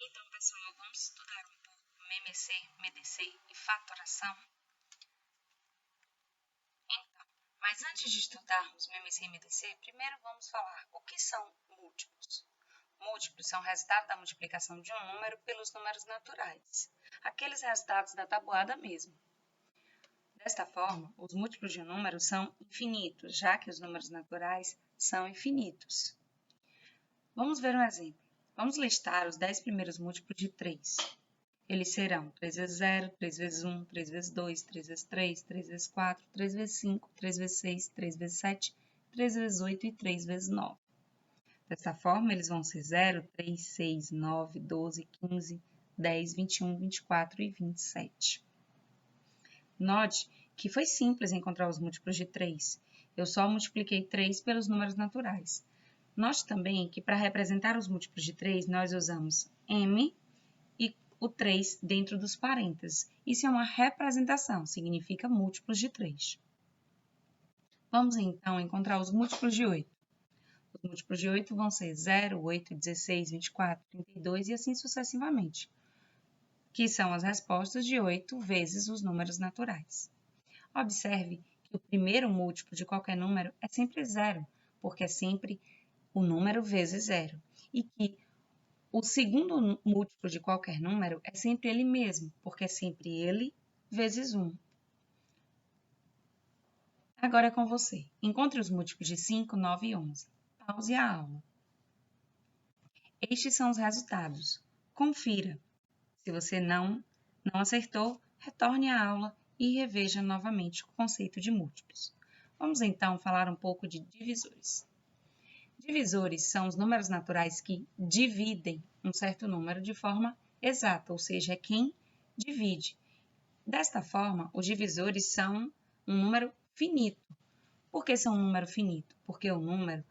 Então, pessoal, vamos estudar um pouco MMC, MDC e fatoração? Então, mas antes de estudarmos MMC e MDC, primeiro vamos falar o que são múltiplos. Múltiplos são resultado da multiplicação de um número pelos números naturais, aqueles resultados da tabuada mesmo. Desta forma, os múltiplos de um número são infinitos, já que os números naturais são infinitos. Vamos ver um exemplo. Vamos listar os 10 primeiros múltiplos de 3. Eles serão 3 vezes 0, 3 vezes 1, 3 vezes 2, 3 vezes 3, 3 vezes 4, 3 vezes 5, 3 vezes 6, 3 vezes 7, 3 vezes 8 e 3 vezes 9. Desta forma, eles vão ser 0, 3, 6, 9, 12, 15, 10, 21, 24 e 27. Note que foi simples encontrar os múltiplos de 3. Eu só multipliquei 3 pelos números naturais. Note também que para representar os múltiplos de 3, nós usamos m e o 3 dentro dos parênteses. Isso é uma representação, significa múltiplos de 3. Vamos então encontrar os múltiplos de 8. Os múltiplos de 8 vão ser 0, 8, 16, 24, 32 e assim sucessivamente, que são as respostas de 8 vezes os números naturais. Observe que o primeiro múltiplo de qualquer número é sempre 0, porque é sempre o número vezes 0, e que o segundo múltiplo de qualquer número é sempre ele mesmo, porque é sempre ele vezes 1. Agora é com você. Encontre os múltiplos de 5, 9 e 11. Pause a aula. Estes são os resultados. Confira. Se você não acertou, retorne à aula e reveja novamente o conceito de múltiplos. Vamos então falar um pouco de divisores. Divisores são os números naturais que dividem um certo número de forma exata, ou seja, é quem divide. Desta forma, os divisores são um número finito. Por que são um número finito? Porque o número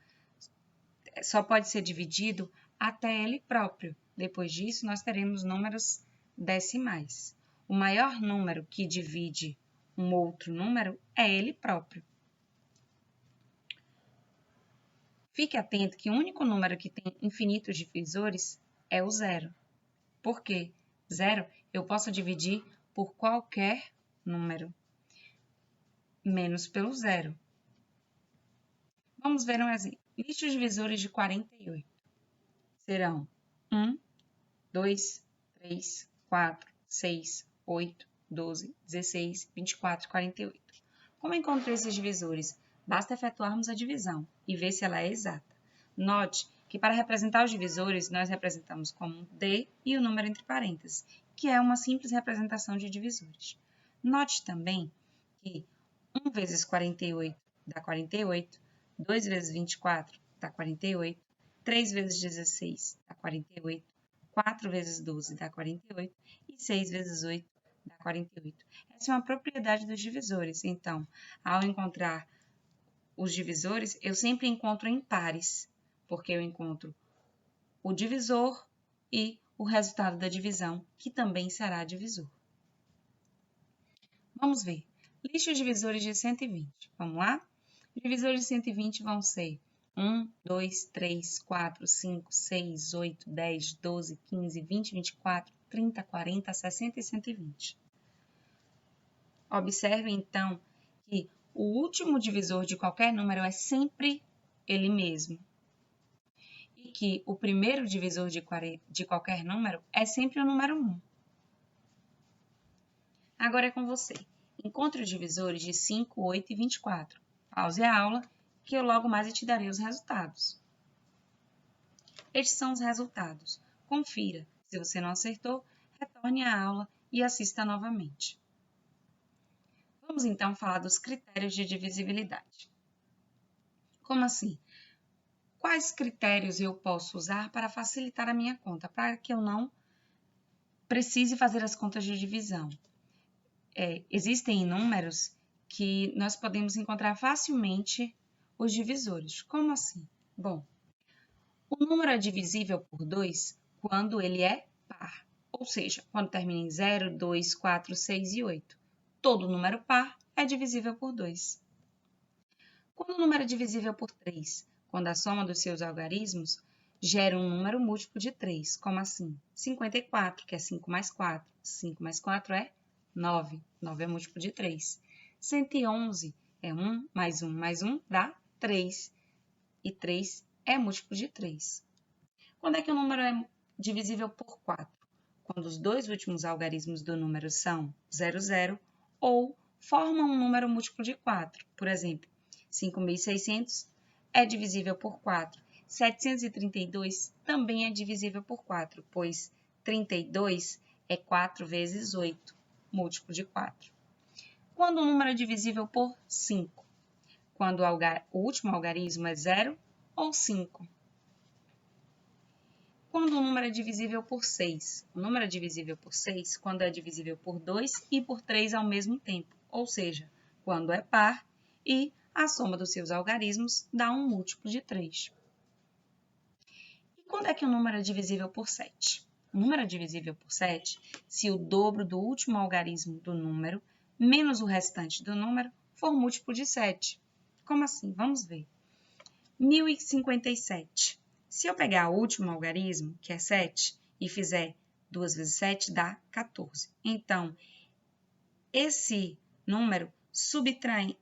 só pode ser dividido até ele próprio. Depois disso, nós teremos números decimais. O maior número que divide um outro número é ele próprio. Fique atento que o único número que tem infinitos divisores é o zero. Por quê? Zero eu posso dividir por qualquer número, menos pelo zero. Vamos ver um exemplo. Liste os divisores de 48. Serão 1, 2, 3, 4, 6, 8, 12, 16, 24 e 48. Como encontrei esses divisores? Basta efetuarmos a divisão e ver se ela é exata. Note que para representar os divisores, nós representamos como D e o número entre parênteses, que é uma simples representação de divisores. Note também que 1 vezes 48 dá 48, 2 vezes 24 dá 48, 3 vezes 16 dá 48, 4 vezes 12 dá 48 e 6 vezes 8 dá 48. Essa é uma propriedade dos divisores. Então, ao encontrar os divisores, eu sempre encontro em pares, porque eu encontro o divisor e o resultado da divisão, que também será divisor. Vamos ver. Liste os divisores de 120. Vamos lá? Os divisores de 120 vão ser 1, 2, 3, 4, 5, 6, 8, 10, 12, 15, 20, 24, 30, 40, 60 e 120. Observe, então, que o último divisor de qualquer número é sempre ele mesmo. E que o primeiro divisor de qualquer número é sempre o número 1. Agora é com você. Encontre os divisores de 5, 8 e 24. Pause a aula, que eu logo mais te darei os resultados. Estes são os resultados. Confira. Se você não acertou, retorne à aula e assista novamente. Vamos então falar dos critérios de divisibilidade. Como assim? Quais critérios eu posso usar para facilitar a minha conta, para que eu não precise fazer as contas de divisão? Existem números que nós podemos encontrar facilmente os divisores. Como assim? Bom, o número é divisível por 2 quando ele é par, ou seja, quando termina em 0, 2, 4, 6 e 8. Todo número par é divisível por 2. Quando o número é divisível por 3? Quando a soma dos seus algarismos gera um número múltiplo de 3. Como assim? 54, que é 5 mais 4. 5 mais 4 é 9. 9 é múltiplo de 3. 111 é 1 mais 1 mais 1 dá 3. E 3 é múltiplo de 3. Quando é que o número é divisível por 4? Quando os dois últimos algarismos do número são 0, 0 ou formam um número múltiplo de 4. Por exemplo, 5.600 é divisível por 4. 732 também é divisível por 4, pois 32 é 4 vezes 8, múltiplo de 4. Quando o número é divisível por 5? Quando o último algarismo é 0 ou 5. Quando o número é divisível por 6? O número é divisível por 6 quando é divisível por 2 e por 3 ao mesmo tempo, ou seja, quando é par e a soma dos seus algarismos dá um múltiplo de 3. E quando é que o número é divisível por 7? O número é divisível por 7 se o dobro do último algarismo do número menos o restante do número for múltiplo de 7. Como assim? Vamos ver. 1057. Se eu pegar o último algarismo, que é 7, e fizer 2 vezes 7, dá 14. Então, esse número,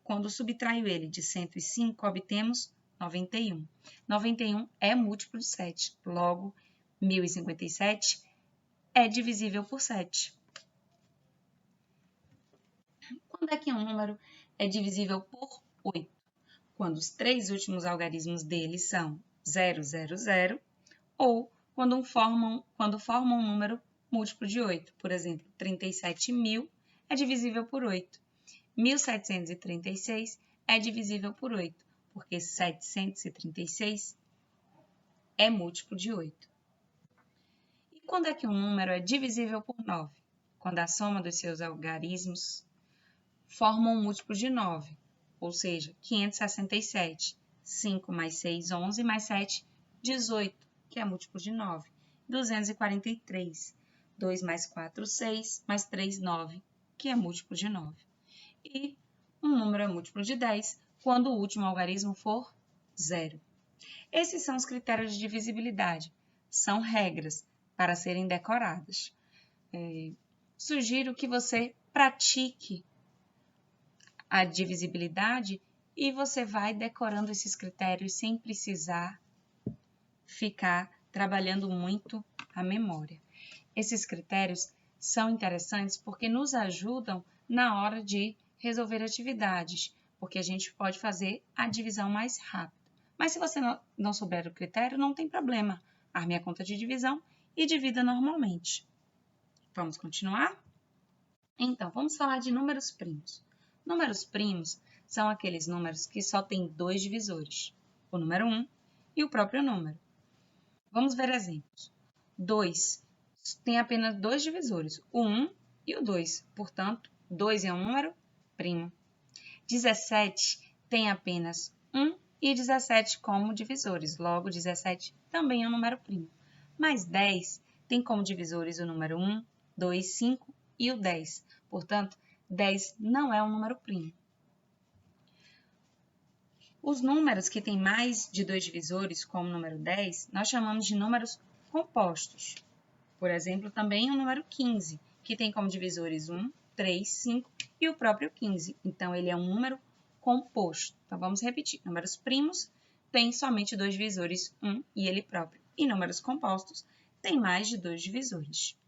quando subtraio ele de 105, obtemos 91. 91 é múltiplo de 7. Logo, 1057 é divisível por 7. Quando é que um número é divisível por 8? Quando os três últimos algarismos dele são 0, 0, 0, ou quando formam um número múltiplo de 8. Por exemplo, 37.000 é divisível por 8. 1.736 é divisível por 8, porque 736 é múltiplo de 8. E quando é que um número é divisível por 9? Quando a soma dos seus algarismos forma um múltiplo de 9, ou seja, 567. 5 mais 6, 11, mais 7, 18, que é múltiplo de 9. 243. 2 mais 4, 6, mais 3, 9, que é múltiplo de 9. E um número é múltiplo de 10 quando o último algarismo for 0. Esses são os critérios de divisibilidade. São regras para serem decoradas. Sugiro que você pratique a divisibilidade e você vai decorando esses critérios sem precisar ficar trabalhando muito a memória. Esses critérios são interessantes porque nos ajudam na hora de resolver atividades, porque a gente pode fazer a divisão mais rápido. Mas se você não souber o critério, não tem problema. Arme a conta de divisão e divida normalmente. Vamos continuar? Então, vamos falar de números primos. Números primos são aqueles números que só têm dois divisores, o número 1 e o próprio número. Vamos ver exemplos. 2 tem apenas dois divisores, o 1 e o 2, portanto, 2 é um número primo. 17 tem apenas 1 e 17 como divisores, logo 17 também é um número primo. Mas 10 tem como divisores o número 1, 2, 5 e o 10, portanto, 10 não é um número primo. Os números que têm mais de dois divisores, como o número 10, nós chamamos de números compostos. Por exemplo, também o número 15, que tem como divisores 1, 3, 5 e o próprio 15. Então, ele é um número composto. Então, vamos repetir. Números primos têm somente dois divisores, 1 e ele próprio. E números compostos têm mais de dois divisores.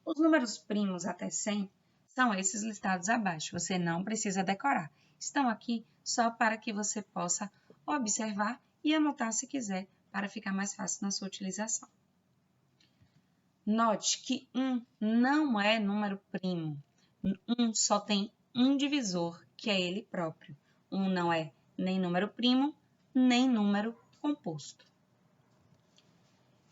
Os números primos até 100 são esses listados abaixo. Você não precisa decorar. Estão aqui só para que você possa observar e anotar se quiser, para ficar mais fácil na sua utilização. Note que 1 não é número primo. 1 só tem um divisor, que é ele próprio. 1 não é nem número primo, nem número composto.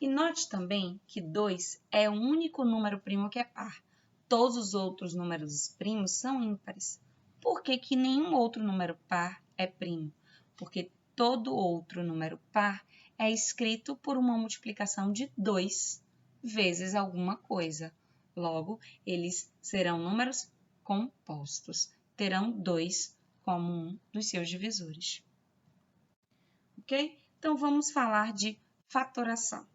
E note também que 2 é o único número primo que é par. Todos os outros números primos são ímpares. Por que que nenhum outro número par é primo? Porque todo outro número par é escrito por uma multiplicação de 2 vezes alguma coisa. Logo, eles serão números compostos. Terão 2 como um dos seus divisores. Ok? Então, vamos falar de fatoração.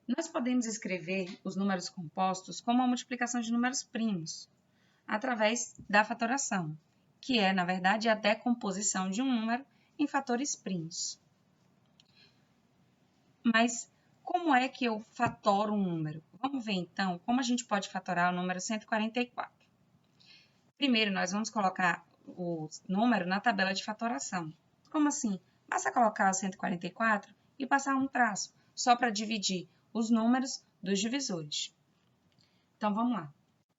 Nós podemos escrever os números compostos como a multiplicação de números primos, através da fatoração, que é, na verdade, a decomposição de um número em fatores primos. Mas como é que eu fatoro um número? Vamos ver, então, como a gente pode fatorar o número 144. Primeiro, nós vamos colocar o número na tabela de fatoração. Como assim? Basta colocar o 144 e passar um traço, só para dividir os números dos divisores. Então, vamos lá.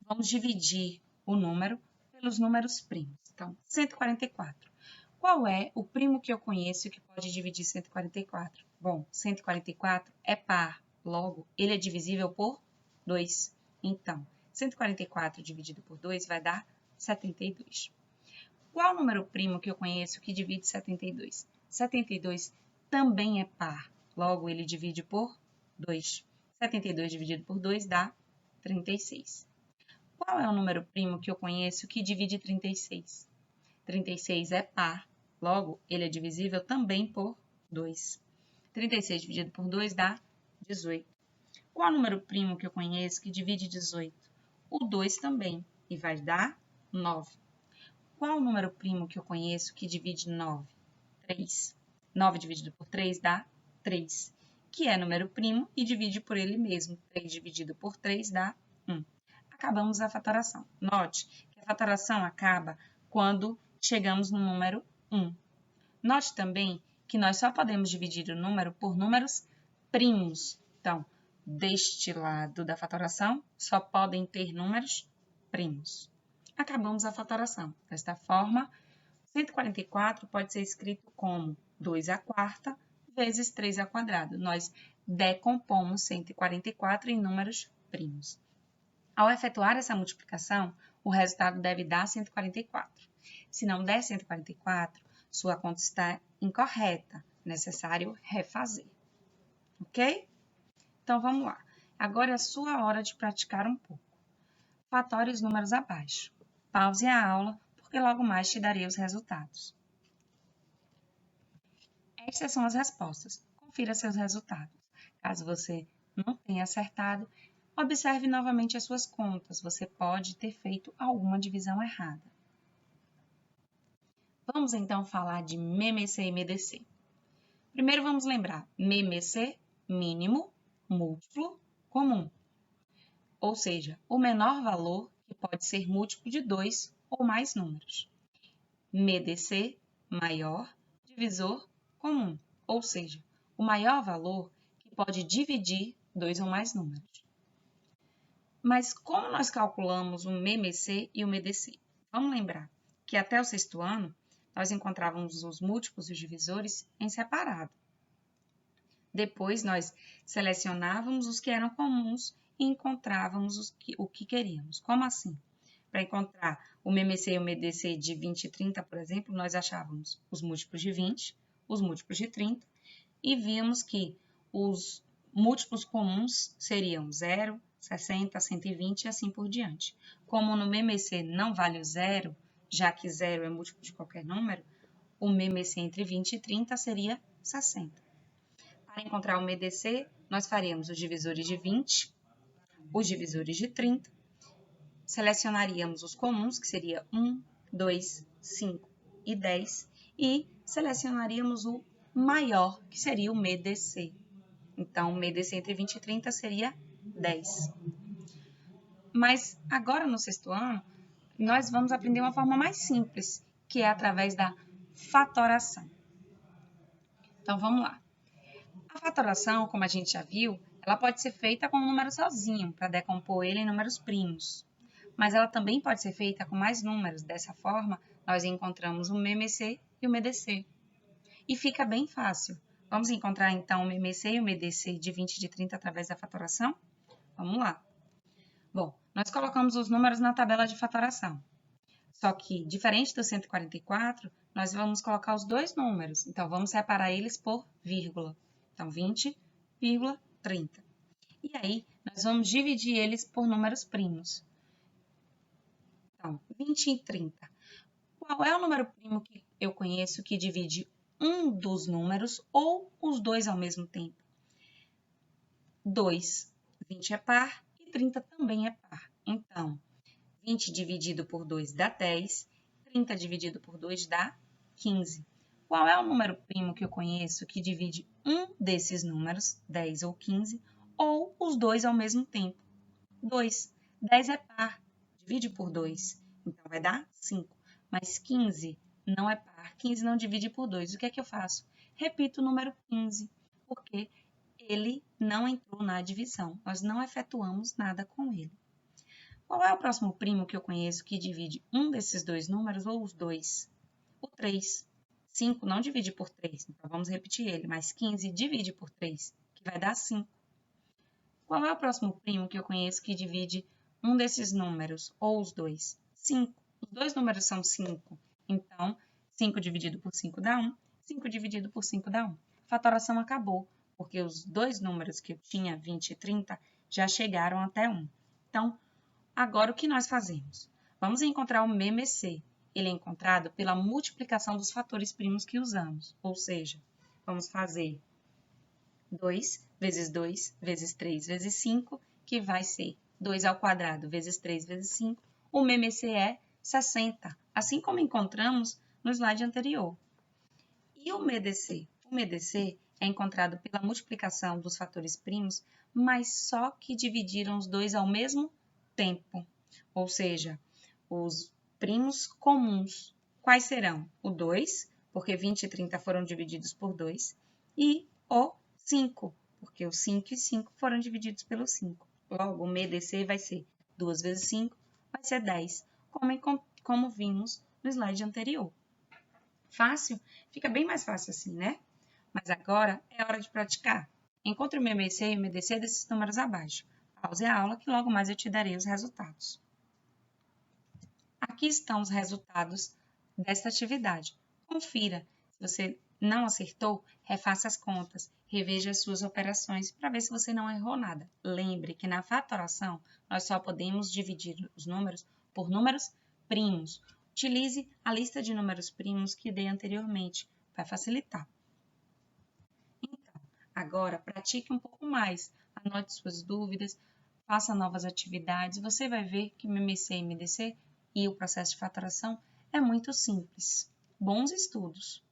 Vamos dividir o número pelos números primos. Então, 144. Qual é o primo que eu conheço que pode dividir 144? Bom, 144 é par, logo, ele é divisível por 2. Então, 144 dividido por 2 vai dar 72. Qual número primo que eu conheço que divide 72? 72 também é par, logo, ele divide por 2. 72 dividido por 2 dá 36. Qual é o número primo que eu conheço que divide 36? 36 é par, logo, ele é divisível também por 2. 36 dividido por 2 dá 18. Qual é o número primo que eu conheço que divide 18? O 2 também, e vai dar 9. Qual é o número primo que eu conheço que divide 9? 3. 9 dividido por 3 dá 3, que é número primo e divide por ele mesmo. 3 dividido por 3 dá 1. Acabamos a fatoração. Note que a fatoração acaba quando chegamos no número 1. Note também que nós só podemos dividir o número por números primos. Então, deste lado da fatoração, só podem ter números primos. Acabamos a fatoração. Desta forma, 144 pode ser escrito como 2 à quarta vezes 3 ao quadrado. Nós decompomos 144 em números primos. Ao efetuar essa multiplicação, o resultado deve dar 144. Se não der 144, sua conta está incorreta, necessário refazer. Ok? Então, vamos lá. Agora é a sua hora de praticar um pouco. Fatore os números abaixo. Pause a aula, porque logo mais te darei os resultados. Estas são as respostas. Confira seus resultados. Caso você não tenha acertado, observe novamente as suas contas. Você pode ter feito alguma divisão errada. Vamos então falar de MMC e MDC. Primeiro vamos lembrar, MMC, mínimo, múltiplo, comum. Ou seja, o menor valor que pode ser múltiplo de 2 ou mais números. MDC, maior, divisor, comum. Ou seja, o maior valor que pode dividir 2 ou mais números. Mas como nós calculamos o MMC e o MDC? Vamos lembrar que até o 6º ano, nós encontrávamos os múltiplos e os divisores em separado. Depois, nós selecionávamos os que eram comuns e encontrávamos o que queríamos. Como assim? Para encontrar o MMC e o MDC de 20 e 30, por exemplo, nós achávamos os múltiplos de 20, os múltiplos de 30 e víamos que os múltiplos comuns seriam 0, 60, 120 e assim por diante. Como no MMC não vale o 0, já que 0 é múltiplo de qualquer número, o MMC entre 20 e 30 seria 60. Para encontrar o MDC, nós faríamos os divisores de 20, os divisores de 30, selecionaríamos os comuns, que seria 1, 2, 5 e 10, e selecionaríamos o maior, que seria o MDC. Então, o MDC entre 20 e 30 seria 10. Mas agora, no 6º ano, nós vamos aprender uma forma mais simples, que é através da fatoração. Então, vamos lá. A fatoração, como a gente já viu, ela pode ser feita com um número sozinho, para decompor ele em números primos. Mas ela também pode ser feita com mais números. Dessa forma, nós encontramos o MMC e o MDC. E fica bem fácil. Vamos encontrar, então, o MMC e o MDC de 20 e de 30 através da fatoração? Vamos lá. Bom, nós colocamos os números na tabela de fatoração. Só que, diferente do 144, nós vamos colocar os dois números. Então, vamos separar eles por vírgula. Então, 20,30. E aí, nós vamos dividir eles por números primos. Então, 20 e 30. Qual é o número primo que eu conheço que divide um dos números ou os dois ao mesmo tempo. 2, 20 é par e 30 também é par. Então, 20 dividido por 2 dá 10, 30 dividido por 2 dá 15. Qual é o número primo que eu conheço que divide um desses números, 10 ou 15, ou os dois ao mesmo tempo? 2. 10 é par, divide por 2, então vai dar 5. Mas 15 não é par, 15 não divide por 2. O que é que eu faço? Repito o número 15, porque ele não entrou na divisão. Nós não efetuamos nada com ele. Qual é o próximo primo que eu conheço que divide um desses dois números ou os dois? O 3. 5 não divide por 3, então vamos repetir ele, mas 15 divide por 3, que vai dar 5. Qual é o próximo primo que eu conheço que divide um desses números ou os dois? 5. Os dois números são 5, então 5 dividido por 5 dá 1, 5 dividido por 5 dá 1. A fatoração acabou, porque os dois números que eu tinha, 20 e 30, já chegaram até 1. Então, agora o que nós fazemos? Vamos encontrar o MMC. Ele é encontrado pela multiplicação dos fatores primos que usamos, ou seja, vamos fazer 2 vezes 2 vezes 3 vezes 5, que vai ser 2 ao quadrado vezes 3 vezes 5. O MMC é 60, assim como encontramos no slide anterior. E o MEDC? O MEDC é encontrado pela multiplicação dos fatores primos, mas só que dividiram os dois ao mesmo tempo, ou seja, os primos comuns. Quais serão? O 2, porque 20 e 30 foram divididos por 2, e o 5, porque o 5 e 5 foram divididos pelo 5. Logo, o MEDC vai ser 2 vezes 5, vai ser 10, como vimos no slide anterior. Fácil? Fica bem mais fácil assim, né? Mas agora é hora de praticar. Encontre o MMC e o MEDC desses números abaixo. Pause a aula que logo mais eu te darei os resultados. Aqui estão os resultados desta atividade. Confira. Se você não acertou, refaça as contas, reveja as suas operações para ver se você não errou nada. Lembre que na fatoração nós só podemos dividir os números por números primos. Utilize a lista de números primos que dei anteriormente, vai facilitar. Então, agora pratique um pouco mais, anote suas dúvidas, faça novas atividades, você vai ver que MMC e MDC e o processo de fatoração é muito simples. Bons estudos!